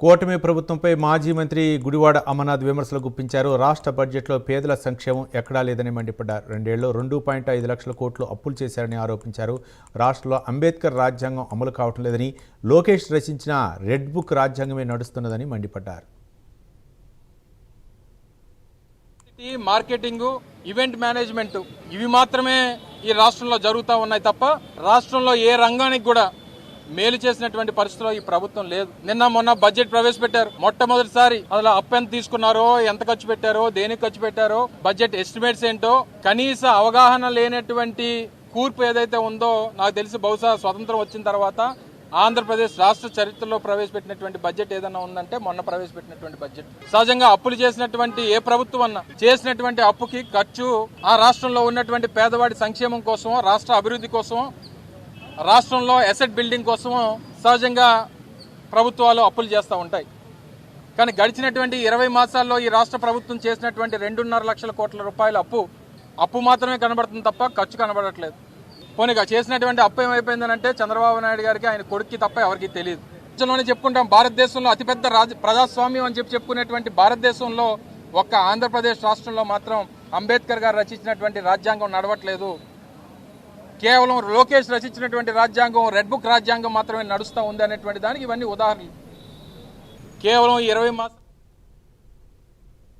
కూటమి ప్రభుత్వంపై మాజీ మంత్రి గుడివాడ అమర్నాథ్ విమర్శలు గుప్పించారు. రాష్ట్ర బడ్జెట్లో పేదల సంక్షేమం ఎక్కడా లేదని మండిపడ్డారు. 2 ఏళ్లలో 2.5 లక్షల కోట్లు అప్పులు చేశారని ఆరోపించారు. రాష్ట్రంలో అంబేద్కర్ రాజ్యాంగం అమలు కావటం లేదని, లోకేష్ రచించిన రెడ్ బుక్ రాజ్యాంగమే నడుస్తున్నదని మండిపడ్డారు. మార్కెటింగ్, ఈవెంట్ మేనేజ్మెంట్ ఇవి మాత్రమే ఈ రాష్ట్రంలో జరుగుతూ ఉన్నాయి తప్ప రాష్ట్రంలో ఏ రంగానికి కూడా మేలు చేసినటువంటి పరిస్థితిలో ఈ ప్రభుత్వం లేదు. నిన్న మొన్న బడ్జెట్ ప్రవేశపెట్టారు. మొట్టమొదటిసారి అసలు అప్పు ఎంత తీసుకున్నారో, ఎంత ఖర్చు పెట్టారో, దేనికి ఖర్చు పెట్టారో, బడ్జెట్ ఎస్టిమేట్స్ ఏంటో కనీస అవగాహన లేనటువంటి కూర్పు ఏదైతే ఉందో నాకు తెలిసి బహుశా స్వతంత్రం వచ్చిన తర్వాత ఆంధ్రప్రదేశ్ రాష్ట్ర చరిత్రలో ప్రవేశపెట్టినటువంటి బడ్జెట్ ఏదన్నా ఉందంటే మొన్న ప్రవేశపెట్టినటువంటి బడ్జెట్. సహజంగా అప్పులు చేసినటువంటి ఏ ప్రభుత్వం అన్నా చేసినటువంటి అప్పుకి ఖర్చు ఆ రాష్ట్రంలో ఉన్నటువంటి పేదవాడి సంక్షేమం కోసం, రాష్ట్ర అభివృద్ధి కోసం, రాష్ట్రంలో అసెట్ బిల్డింగ్ కోసం సహజంగా ప్రభుత్వాలు అప్పులు చేస్తూ ఉంటాయి. కానీ గడిచినటువంటి 20 మాసాల్లో ఈ రాష్ట్ర ప్రభుత్వం చేసినటువంటి 2.5 లక్షల కోట్ల రూపాయల అప్పు మాత్రమే కనబడుతుంది తప్ప ఖర్చు కనబడట్లేదు. పోనీగా చేసినటువంటి అప్పు ఏమైపోయిందనంటే చంద్రబాబు నాయుడు గారికి, ఆయన కొడుక్కి తప్ప ఎవరికి తెలియదు. రాజ్యంలోనే చెప్పుకుంటాం, భారతదేశంలో అతిపెద్ద ప్రజాస్వామ్యం అని చెప్పుకునేటువంటి భారతదేశంలో ఒక్క ఆంధ్రప్రదేశ్ రాష్ట్రంలో మాత్రం అంబేద్కర్ గారు రచించినటువంటి రాజ్యాంగం నడవట్లేదు. కేవలం లోకేష్ రచించినటువంటి రాజ్యాంగం, రెడ్ బుక్ రాజ్యాంగం మాత్రమే నడుస్తూ ఉంది అనేటువంటి దానికి ఇవన్నీ ఉదాహరణలు. కేవలం 20 మాసాలు